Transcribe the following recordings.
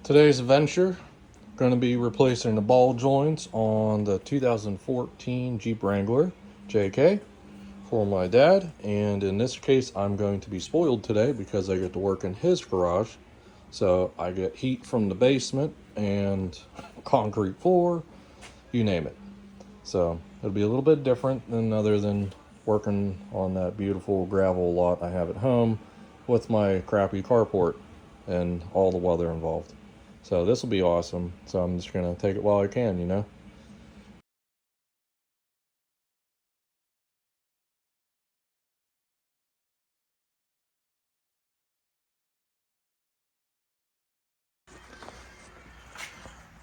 Today's adventure going to be replacing the ball joints on the 2014 Jeep Wrangler Jk for my dad, and in this case I'm going to be spoiled today because I get to work in his garage, so I get heat from the basement and concrete floor, you name it. So it'll be a little bit different than other than working on that beautiful gravel lot I have at home with my crappy carport and all the weather involved. So this will be awesome. So I'm just going to take it while I can, you know.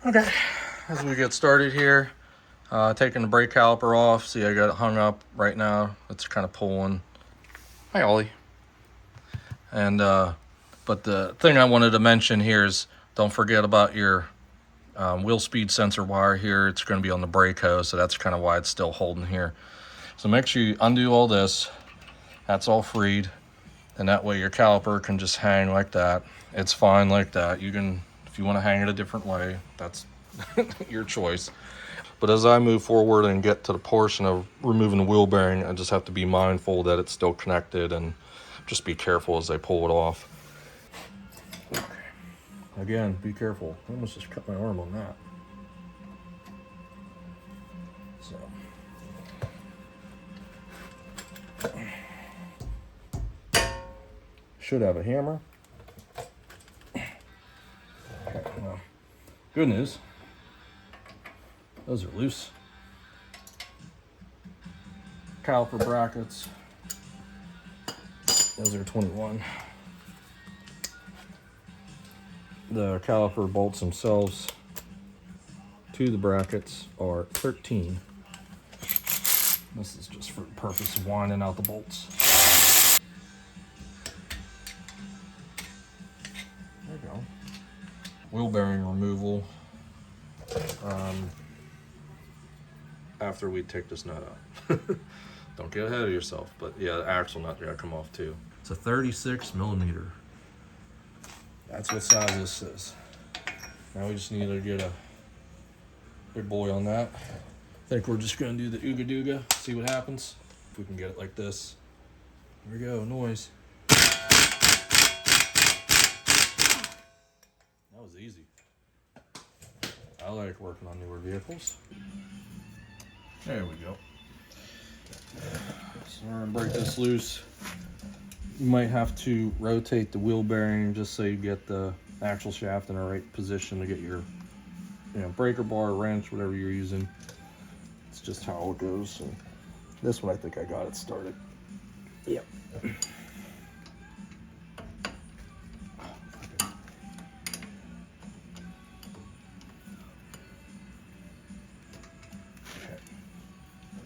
Okay, as we get started here, taking the brake caliper off. See, I got it hung up right now. It's kind of pulling. Hi, Ollie. And but the thing I wanted to mention here is don't forget about your wheel speed sensor wire here. It's going to be on the brake hose, so that's kind of why it's still holding here. So make sure you undo all this. That's all freed, and that way your caliper can just hang like that. It's fine like that. You can, if you want to hang it a different way, that's your choice. But as I move forward and get to the portion of removing the wheel bearing, I just have to be mindful that it's still connected and just be careful as I pull it off. Okay. Again, be careful. I almost just cut my arm on that. So. Should have a hammer. Okay, well, good news. Those are loose. Caliper brackets. Those are 21. The caliper bolts themselves to the brackets are 13. This is just for the purpose of winding out the bolts. There you go. Wheel bearing removal. After we take this nut out. Don't get ahead of yourself, but yeah, the axle nut gotta come off too. It's a 36 millimeter. That's what size this is. Now we just need to get a big boy on that. I think we're just gonna do the ooga dooga, see what happens. If we can get it like this. Here we go, noise. That was easy. I like working on newer vehicles. There we go. So we're gonna break this loose. You might have to rotate the wheel bearing just so you get the axle shaft in the right position to get your, breaker bar, wrench, whatever you're using. It's just how it goes. So this one, I think I got it started. Yep.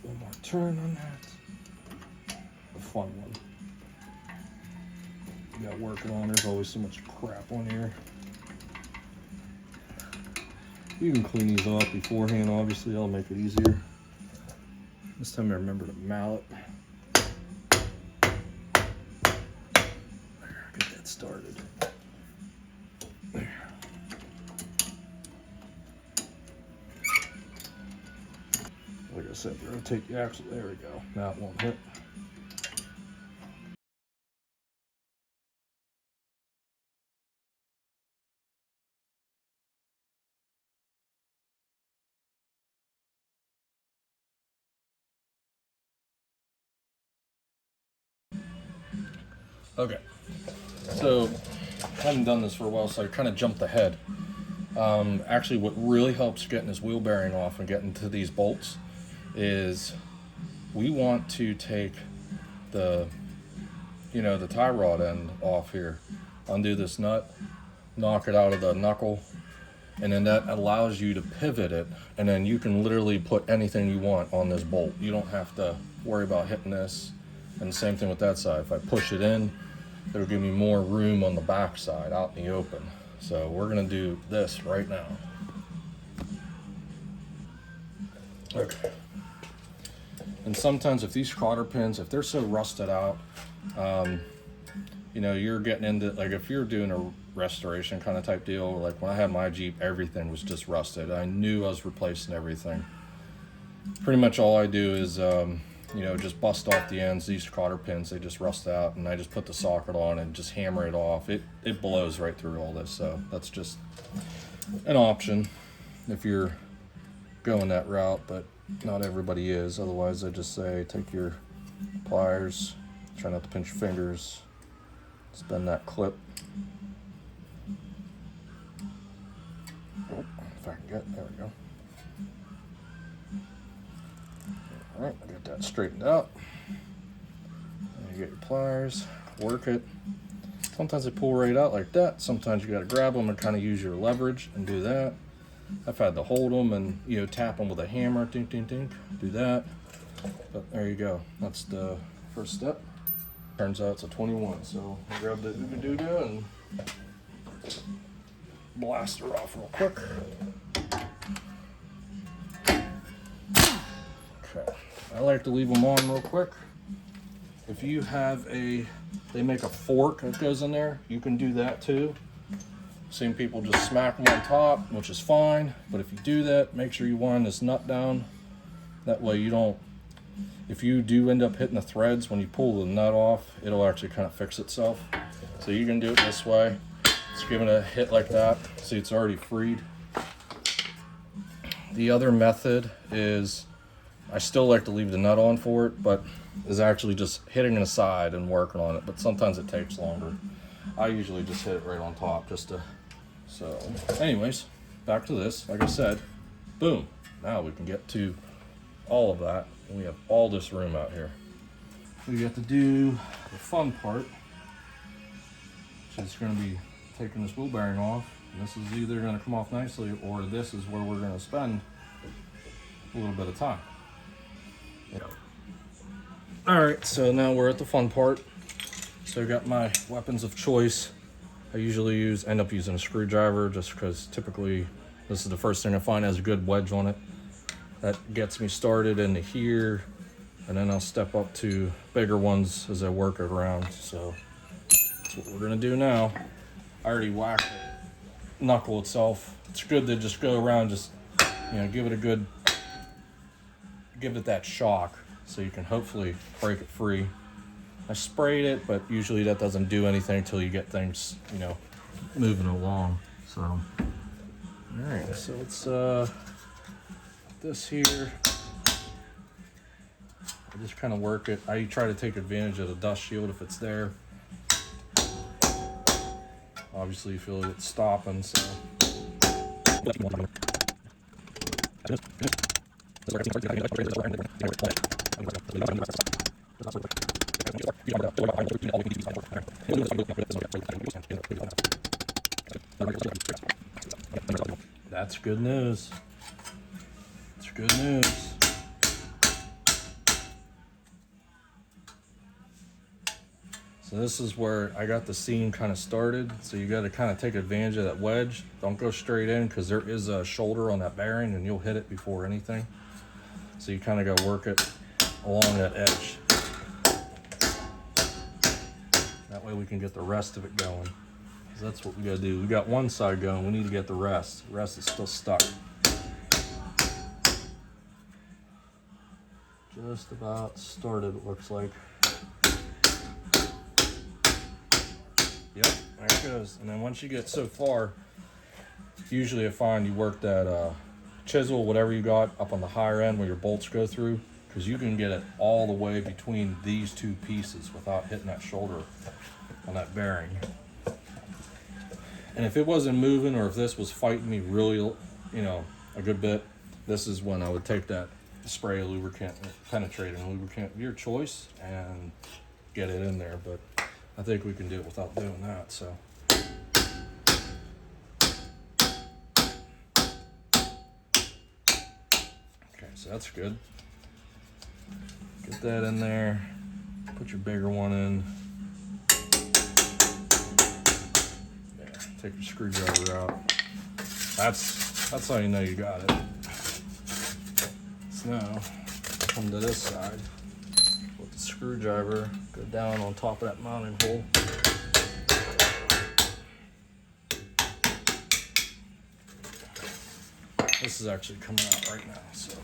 One more turn on that. A fun one. You got working on. There's always so much crap on here. You can clean these off beforehand, obviously. That'll make it easier. This time I remember the mallet. There, get that started. There. Like I said, rotate the axle. There we go. Now it won't hit. Okay, so I haven't done this for a while, so I kind of jumped ahead. Actually, what really helps getting this wheel bearing off and getting to these bolts is we want to take the, the tie rod end off here, undo this nut, knock it out of the knuckle, and then that allows you to pivot it, and then you can literally put anything you want on this bolt. You don't have to worry about hitting this. And the same thing with that side. If I push it in, it'll give me more room on the back side out in the open. So we're gonna do this right now. Okay. And sometimes if these cotter pins, if they're so rusted out, you're getting into, like if you're doing restoration kind of type deal. Like when I had my Jeep, everything was just rusted. I knew I was replacing everything. Pretty much all I do is, you know, just bust off the ends. These cotter pins, they just rust out, and I just put the socket on and just hammer it off. It blows right through all this, so that's just an option if you're going that route, but not everybody is. Otherwise, I just say take your pliers, try not to pinch your fingers, spin that clip. Oh, if I can get, there we go. All right, I got that straightened out. And you get your pliers, work it. Sometimes they pull right out like that. Sometimes you got to grab them and kind of use your leverage and do that. I've had to hold them and, you know, tap them with a hammer, ding, ding, ding, do that. But there you go. That's the first step. Turns out it's a 21, so I'll grab the ooga-dooga and blast her off real quick. Okay, I like to leave them on real quick. If you have they make a fork that goes in there, you can do that too. Seen people just smack them on top, which is fine, but if you do that, make sure you wind this nut down. That way you don't, if you do end up hitting the threads, when you pull the nut off, it'll actually kind of fix itself. So you can do it this way. Just give it a hit like that. See, it's already freed. The other method is, I still like to leave the nut on for it, but is actually just hitting the side and working on it, but sometimes it takes longer. I usually just hit it right on top just to, so anyways, back to this. Like I said, boom, now we can get to all of that, and we have all this room out here. We get to do the fun part, which is going to be taking this wheel bearing off, and this is either going to come off nicely, or this is where we're going to spend a little bit of time. Alright, so now we're at the fun part. So I got my weapons of choice. I usually end up using a screwdriver just because typically this is the first thing I find has a good wedge on it. That gets me started into here, and then I'll step up to bigger ones as I work it around. So that's what we're gonna do now. I already whacked the knuckle itself. It's good to just go around, just, you know, give it that shock so you can hopefully break it free. I sprayed it, but usually that doesn't do anything until you get things, you know, moving along. So, all right, so it's this here. I just kind of work it. I try to take advantage of the dust shield if it's there. Obviously, you feel it stopping, so. That's good news. It's good news. So this is where I got the seam kind of started. So you got to kind of take advantage of that wedge. Don't go straight in because there is a shoulder on that bearing and you'll hit it before anything. So you kind of got to work it along that edge. That way we can get the rest of it going. Because that's what we got to do. We got one side going, we need to get the rest. The rest is still stuck. Just about started, it looks like. Yep, there it goes. And then once you get so far, usually I find you work that chisel, whatever you got, up on the higher end where your bolts go through, because you can get it all the way between these two pieces without hitting that shoulder on that bearing. And if it wasn't moving, or if this was fighting me really, you know, a good bit, this is when I would take that spray lubricant, penetrating lubricant of your choice, and get it in there. But I think we can do it without doing that, so. Okay, so that's good. Get that in there, put your bigger one in. There, take your screwdriver out. That's how you know you got it. So now, come to this side. With the screwdriver, go down on top of that mounting hole. This is actually coming out right now, so.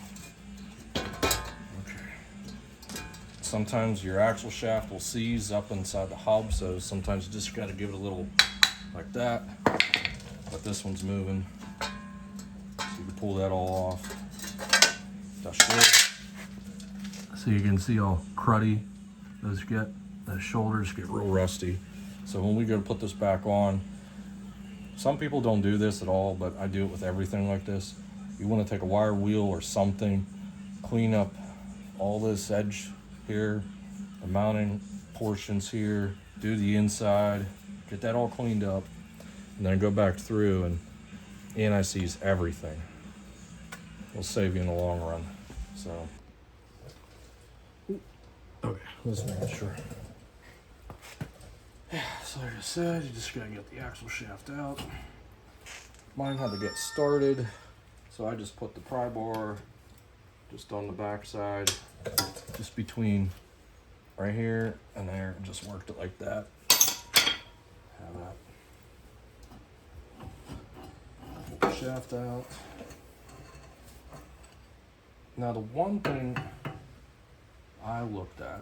Okay. Sometimes your axle shaft will seize up inside the hub, so sometimes you just gotta give it a little like that. But this one's moving. So you can pull that all off. That's good. So you can see how cruddy those get. The shoulders get real rusty. So when we go to put this back on, some people don't do this at all, but I do it with everything like this. You want to take a wire wheel or something, clean up all this edge here, the mounting portions here, do the inside, get that all cleaned up, and then go back through and anti-seize everything. It'll save you in the long run. So, okay, let's make sure. Yeah, so like I said, you just gotta get the axle shaft out. Mine had to get started, so I just put the pry bar just on the back side, just between right here and there, and just worked it like that. Have that. Pull the shaft out. Now the one thing I looked at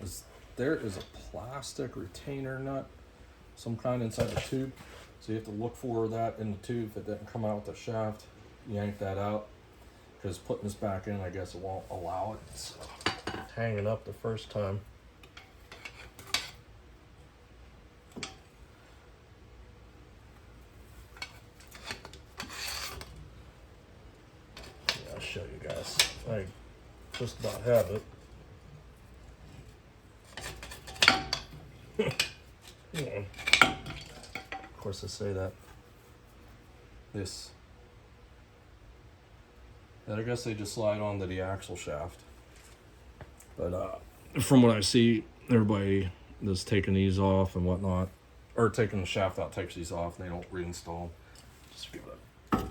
is there is a plastic retainer nut, some kind inside the tube. So you have to look for that in the tube. If it didn't come out with the shaft, yank that out. Because putting this back in, I guess it won't allow it. So it's hanging up the first time. Yeah, I'll show you guys. I just about have it. Yeah. Of course I say that. This. And I guess they just slide onto the axle shaft. But from what I see, everybody is taking these off and whatnot. Or taking the shaft out, takes these off, and they don't reinstall them. Just give it a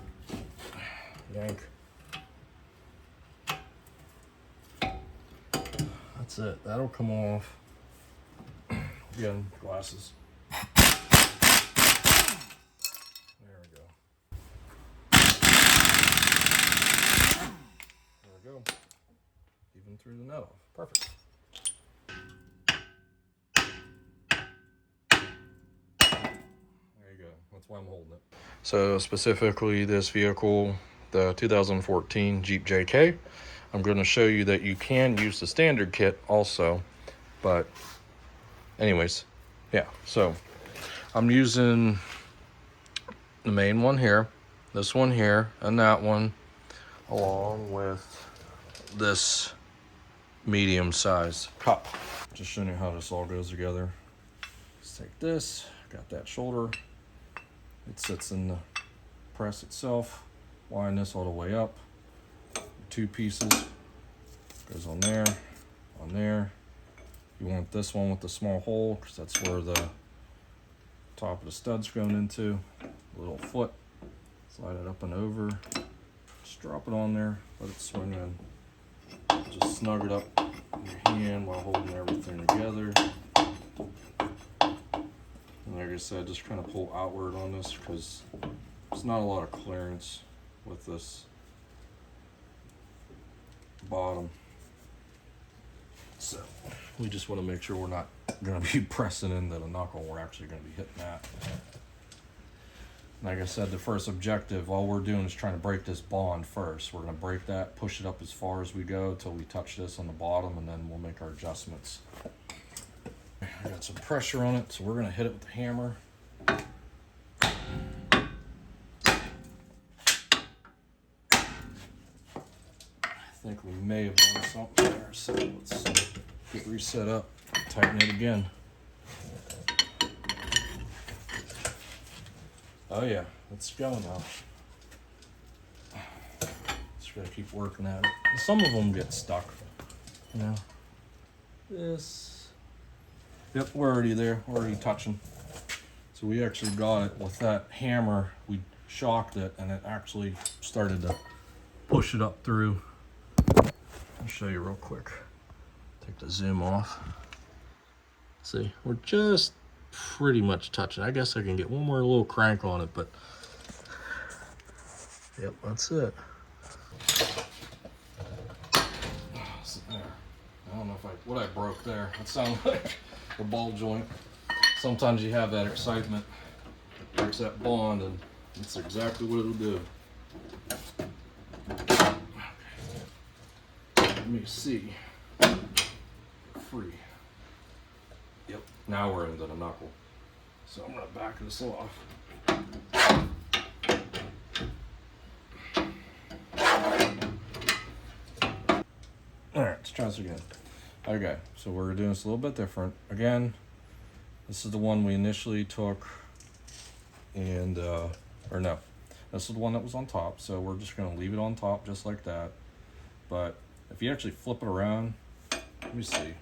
yank. That's it. That'll come off. Again, glasses. There we go. There we go. Even through the nut off. Perfect. There you go. That's why I'm holding it. So specifically this vehicle, the 2014 Jeep Jk, I'm going to show you that you can use the standard kit also, but anyways, yeah, so I'm using the main one here, this one here, and that one, along with this medium size cup. Just showing you how this all goes together. Let's take this, got that shoulder. It sits in the press itself. Line this all the way up. Two pieces. Goes on there, on there. You want this one with the small hole because that's where the top of the stud's going into. Little foot. Slide it up and over. Just drop it on there. Let it swing in. Just snug it up in your hand while holding everything together. And like I said, just kind of pull outward on this because there's not a lot of clearance with this bottom. So we just want to make sure we're not going to be pressing into the knuckle. We're actually going to be hitting that. Like I said, the first objective, all we're doing is trying to break this bond first. We're going to break that, push it up as far as we go until we touch this on the bottom, and then we'll make our adjustments. I got some pressure on it, so we're going to hit it with the hammer. I think we may have done something there, so let's get reset up, tighten it again. Oh yeah, it's going now. Just gotta keep working at it. Some of them get stuck, you know. This, yep, we're already there, we're already touching. So we actually got it with that hammer. We shocked it, and it actually started to push it up through. I'll show you real quick. Take the zoom off. See, we're just pretty much touching. I guess I can get one more little crank on it, but Yep, that's it. There. I don't know if what I broke there. It sounded like a ball joint. Sometimes you have that excitement. It breaks that bond, and that's exactly what it'll do. Let me see. Free. Yep. Now we're into the knuckle. So I'm gonna back this off. Alright, let's try this again. Okay, so we're doing this a little bit different. Again, this is the one we initially took, and, or no, this is the one that was on top, so we're just gonna leave it on top just like that. But if you actually flip it around, let me see.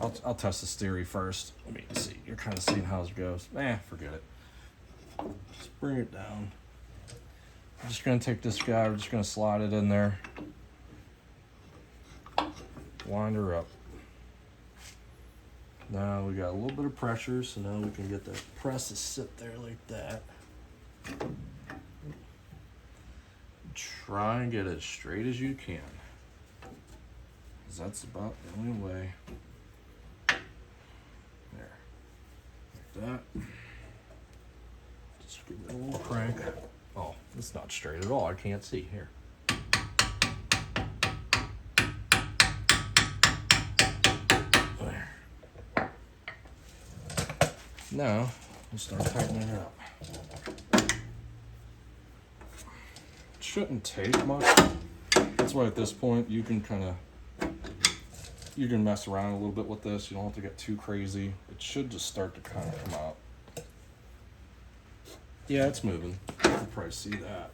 I'll test this theory first. Let me see. You're kind of seeing how it goes. Forget it. Just bring it down. I'm just gonna take this guy. We're just gonna slide it in there. Wind her up. Now we got a little bit of pressure, so now we can get the press to sit there like that. Try and get it as straight as you can, because that's about the only way. There, like that. Just give it a little crank. Oh, it's not straight at all. I can't see here. There. Now we'll start tightening it up. Shouldn't take much. That's why at this point you can mess around a little bit with this. You don't have to get too crazy. It should just start to kind of come out. Yeah, it's moving. You can probably see that.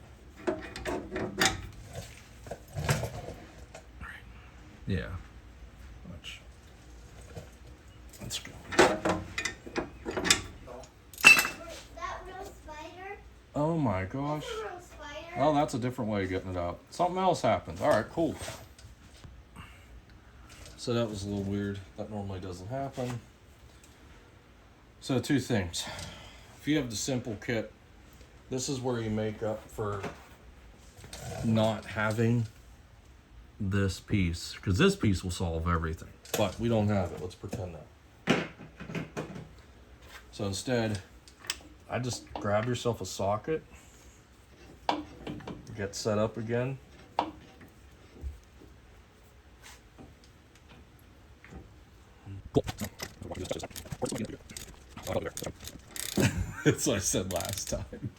Yeah. Much. Let's go. That real spider? Oh my gosh. That's a real spider? Well, that's a different way of getting it out. Something else happened. All right, cool. So that was a little weird. That normally doesn't happen. So two things. If you have the simple kit, this is where you make up for not having this piece, because this piece will solve everything. But we don't have it. Let's pretend that. So instead, I just grab yourself a socket, get set up again. That's what I said last time.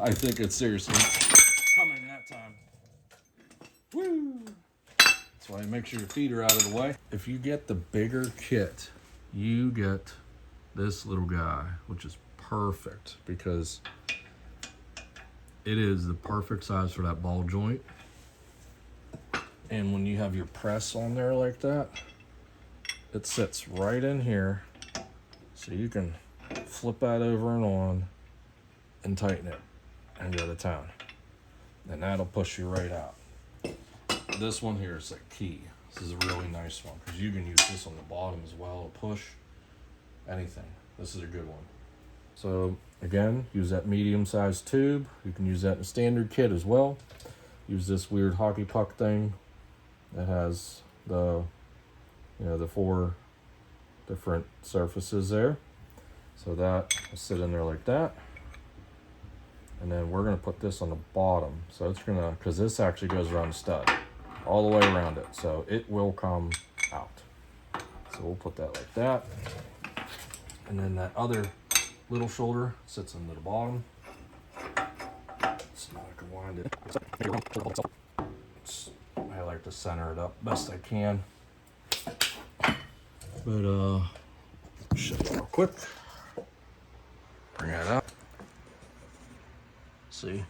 I think it's seriously coming that time. Woo! That's why you make sure your feet are out of the way. If you get the bigger kit, you get this little guy, which is perfect because it is the perfect size for that ball joint. And when you have your press on there like that, it sits right in here, so you can flip that over and on and tighten it and go to town. And that'll push you right out. This one here is like key. This is a really nice one because you can use this on the bottom as well to push anything. This is a good one. So again, use that medium-sized tube. You can use that in a standard kit as well. Use this weird hockey puck thing that has the, you know, the 4 different surfaces there. So that will sit in there like that. And then we're gonna put this on the bottom. So it's gonna, because this actually goes around the stud, all the way around it. So it will come out. So we'll put that like that. And then that other little shoulder sits into the bottom. So I can wind it. I like to center it up best I can. But show you real quick. Bring that up. See,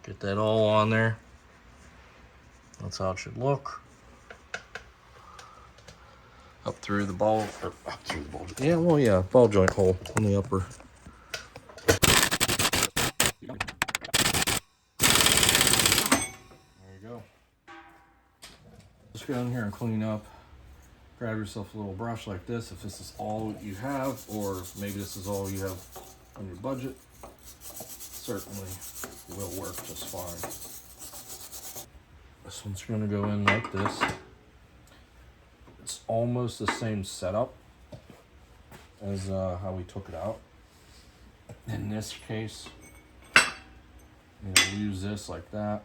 get that all on there. That's how it should look. Up through the ball, or up through the ball. Yeah, well, yeah, ball joint hole on the upper. There you go. Just go in here and clean up. Grab yourself a little brush like this if this is all you have, or maybe this is all you have on your budget. Certainly will work just fine. This one's gonna go in like this. It's almost the same setup as how we took it out. In this case, we'll use this like that.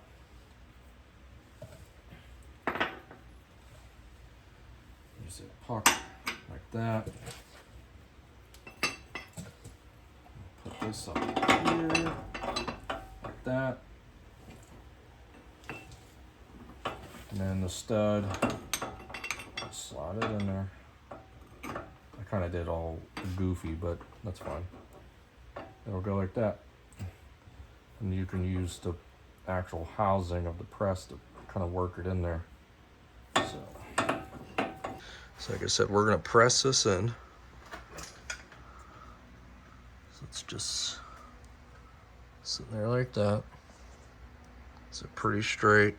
Use it puck like that. Put this up here like that. And then the stud, slide it in there. I kind of did all goofy, but that's fine. It'll go like that. And you can use the actual housing of the press to kind of work it in there. So like I said, we're gonna press this in. So it's just sitting there like that. So pretty straight.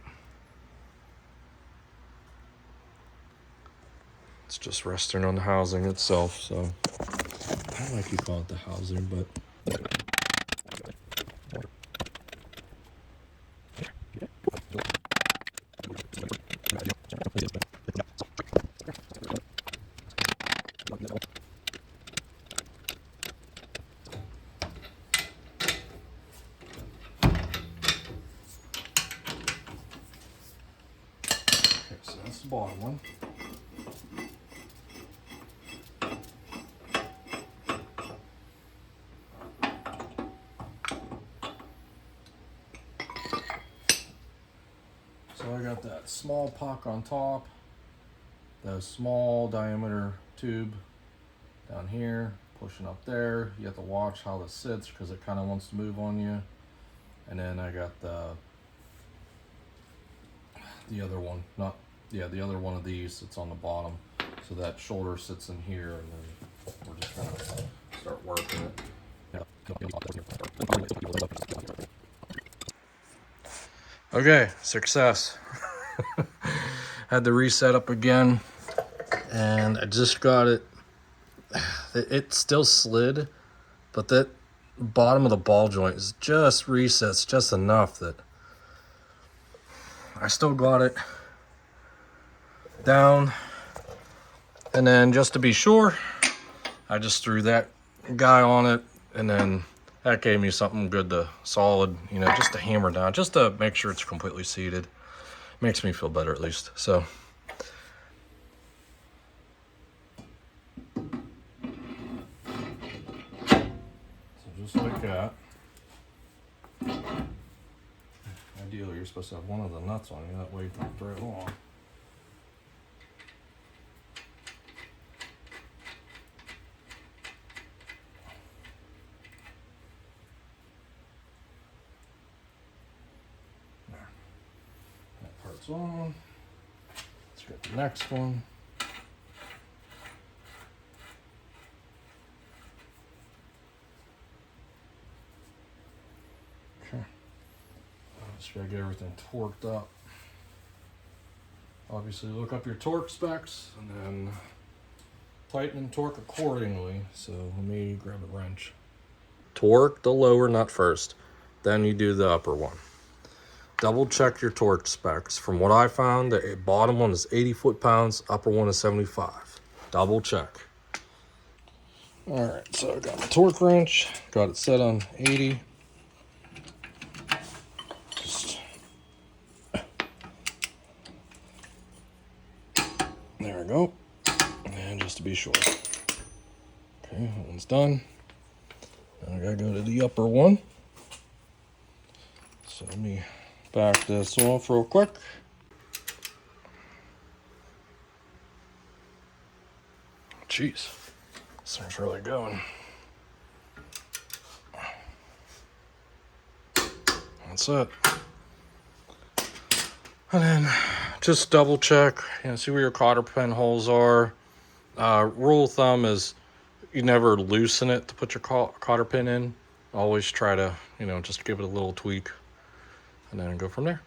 It's just resting on the housing itself, so I don't like you call it the housing, but okay, so that's the bottom one. So I got that small puck on top, the small diameter tube down here, pushing up there. You have to watch how this sits because it kind of wants to move on you. And then I got the other one, the other one of these that's on the bottom. So that shoulder sits in here, and then we're just gonna start working it. Okay, success. Had to reset up again, and I just got it. It still slid, but that bottom of the ball joint is just resets just enough that I still got it down. And then just to be sure, I just threw that guy on it, and then that gave me something good to solid, just to hammer down, just to make sure it's completely seated. Makes me feel better at least. So just like that. Ideally, you're supposed to have one of the nuts on you, that way you can throw it on. There. That part's on. Let's get the next one. Okay. Just gotta get everything torqued up. Obviously, look up your torque specs and then tighten and torque accordingly. So let me grab a wrench. Torque the lower nut first, then you do the upper one. Double check your torque specs. From what I found, the bottom one is 80 foot-pounds, upper one is 75. Double check. All right, so I got the torque wrench, got it set on 80. There we go. And just to be sure. Okay, that one's done. Now I gotta go to the upper one. So let me back this off real quick. Jeez, this thing's really going. That's it. And then just double check, see where your cotter pin holes are. Rule of thumb is you never loosen it to put your cotter pin in. Always try to, just give it a little tweak and then go from there.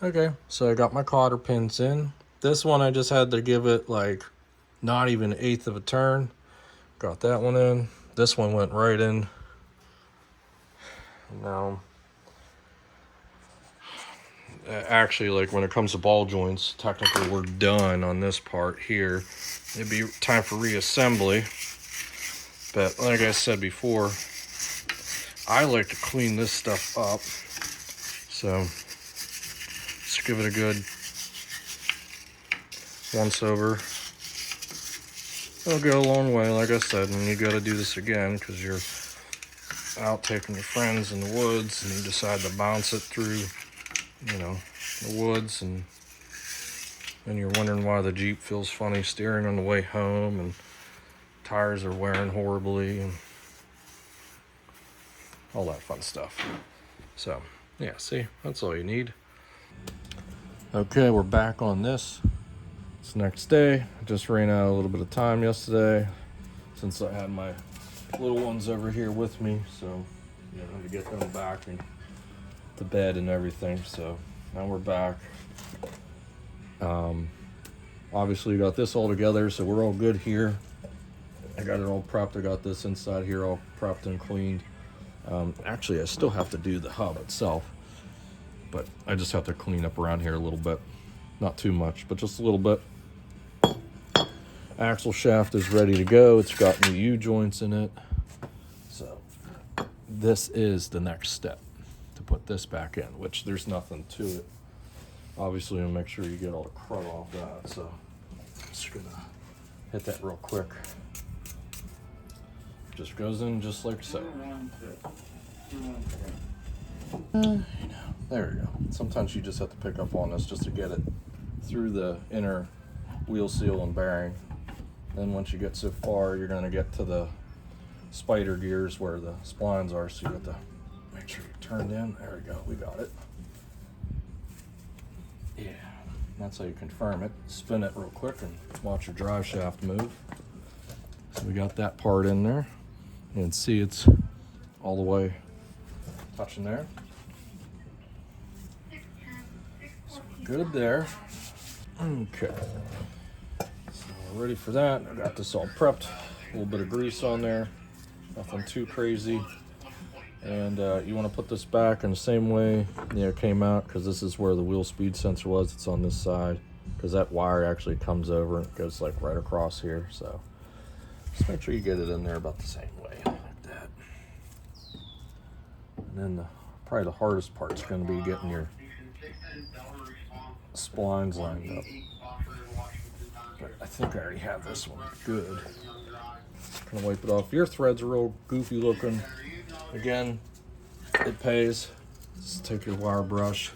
Okay, so I got my cotter pins in. This one I just had to give it like not even 1/8 of a turn. Got that one in. This one went right in. Now actually, like when it comes to ball joints, technically we're done on this part here. It'd be time for reassembly. But like I said before, I like to clean this stuff up. So let's give it a good once over. It'll go a long way, like I said, and you got to do this again because you're out taking your friends in the woods and you decide to bounce it through, you know, the woods, and then you're wondering why the Jeep feels funny steering on the way home and tires are wearing horribly and all that fun stuff. So yeah, see, that's all you need. Okay, we're back on this. It's the next day. I just ran out a little bit of time yesterday since I had my little ones over here with me, so you know, to get them back and to bed and everything. So now we're back. Obviously got this all together, so we're all good here. I got it all prepped. I got this inside here all prepped and cleaned. Actually, I still have to do the hub itself, but I just have to clean up around here a little bit. Not too much, but just a little bit. Axle shaft is ready to go. It's got new U-joints in it. So this is the next step, to put this back in, which there's nothing to it. Obviously, I'm gonna make sure you get all the crud off that. So I'm just gonna hit that real quick. Just goes in just like so. There we go. Sometimes you just have to pick up on this just to get it through the inner wheel seal and bearing. Then once you get so far, you're going to get to the spider gears where the splines are, so you have to make sure you're turned in. There we go, we got it. Yeah, that's how you confirm it. Spin it real quick and watch your drive shaft move. So we got that part in there. You can see it's all the way touching there. So we're good there. Okay. So we're ready for that. I got this all prepped. A little bit of grease on there. Nothing too crazy. And you want to put this back in the same way it came out, because this is where the wheel speed sensor was. It's on this side, because that wire actually comes over and it goes like right across here. So just make sure you get it in there about the same way, like that. And then probably the hardest part is going to be getting your splines lined up. But I think I already have this one good. Gonna wipe it off. Your threads are real goofy looking. Again, it pays. Just take your wire brush.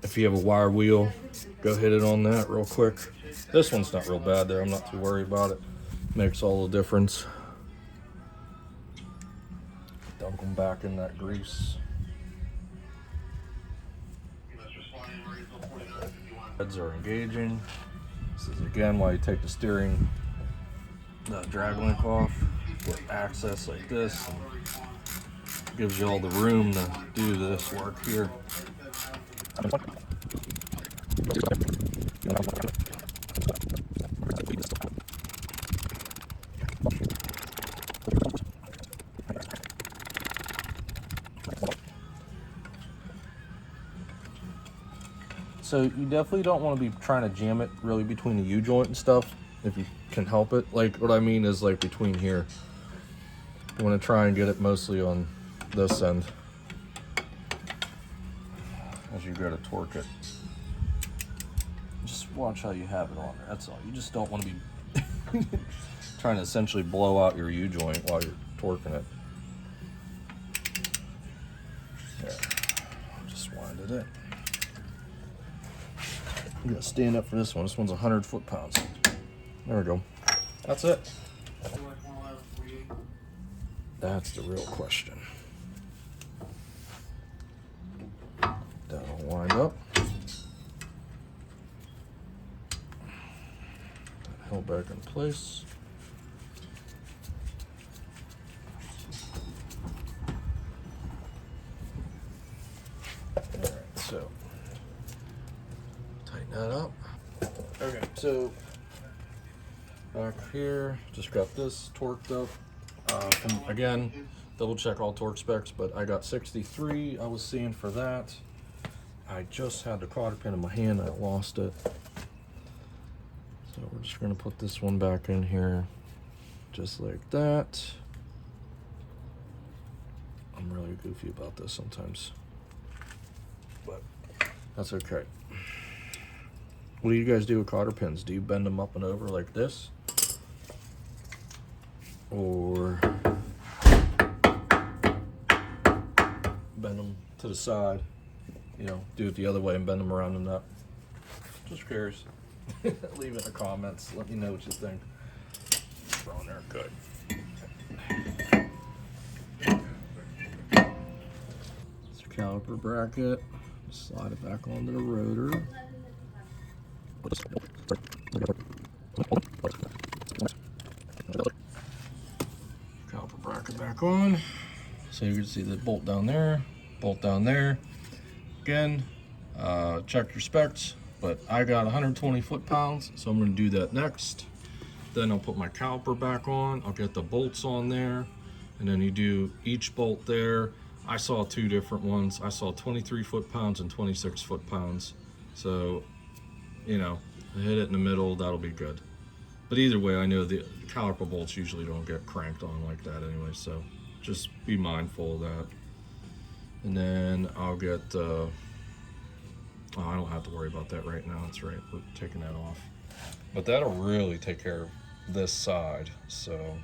If you have a wire wheel, go hit it on that real quick. This one's not real bad there. I'm not too worried about it. Makes all the difference. Dump them back in that grease. Heads are engaging. This is again why you take the steering drag link off. Get access like this. And gives you all the room to do this work here. So you definitely don't want to be trying to jam it really between the U-joint and stuff if you can help it. Like what I mean is like between here. You want to try and get it mostly on this end as you go to torque it. Just watch how you have it on there. That's all. You just don't want to be trying to essentially blow out your U-joint while you're torquing it. There. Just wind it in. I'm gonna stand up for this one. This one's 100 foot-pounds. There we go. That's it. That's the real question. That'll wind up. Held back in place. Alright, so tighten that up. Okay, so back here, just got this torqued up. Again, double check all torque specs, but I got 63 I was seeing for that. I just had the cotter pin in my hand, I lost it. So we're just gonna put this one back in here, just like that. I'm really goofy about this sometimes, but that's okay. What do you guys do with cotter pins? Do you bend them up and over like this? Or bend them to the side? You know, do it the other way and bend them around the nut. Just curious. Leave it in the comments. Let me know what you think. Throw in there, good. It's your caliper bracket. Slide it back onto the rotor. Caliper bracket back on. So you can see the bolt down there, bolt down there. Again, check your specs, but I got 120 foot-pounds, so I'm going to do that next. Then I'll put my caliper back on. I'll get the bolts on there, and then you do each bolt there. I saw two different ones. I saw 23 foot-pounds and 26 foot-pounds. So, you know, hit it in the middle, that'll be good. But either way, I know the caliper bolts usually don't get cranked on like that anyway, so just be mindful of that. And then I'll get, oh, I don't have to worry about that right now. That's right, we're taking that off. But that'll really take care of this side, so.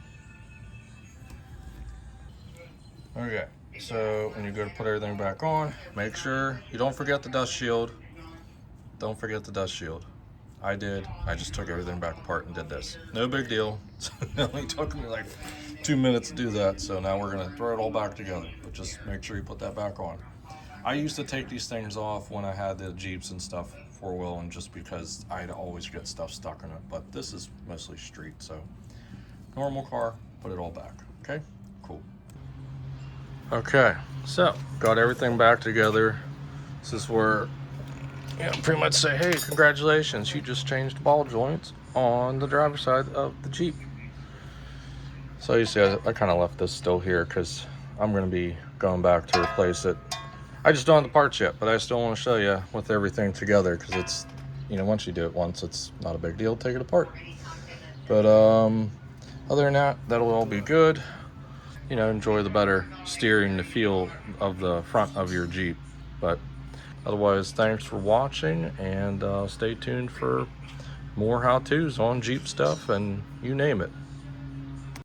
Okay, so when you go to put everything back on, make sure you don't forget the dust shield. Don't forget the dust shield. I did. I just took everything back apart and did this. No big deal. It only took me like 2 minutes to do that. So now we're gonna throw it all back together. But just make sure you put that back on. I used to take these things off when I had the Jeeps and stuff, 4-wheel, and just because I'd always get stuff stuck in it. But this is mostly street, so normal car, put it all back. Okay, cool. Okay, so got everything back together. This is where, yeah, pretty much say, hey, congratulations, you just changed ball joints on the driver's side of the Jeep. So you see, I kind of left this still here because I'm going to be going back to replace it. I just don't have the parts yet, but I still want to show you with everything together because it's, you know, once you do it once, it's not a big deal to take it apart. But other than that, that'll all be good. You know, enjoy the better steering, the feel of the front of your Jeep. But otherwise, thanks for watching, and stay tuned for more how-tos on Jeep stuff and you name it.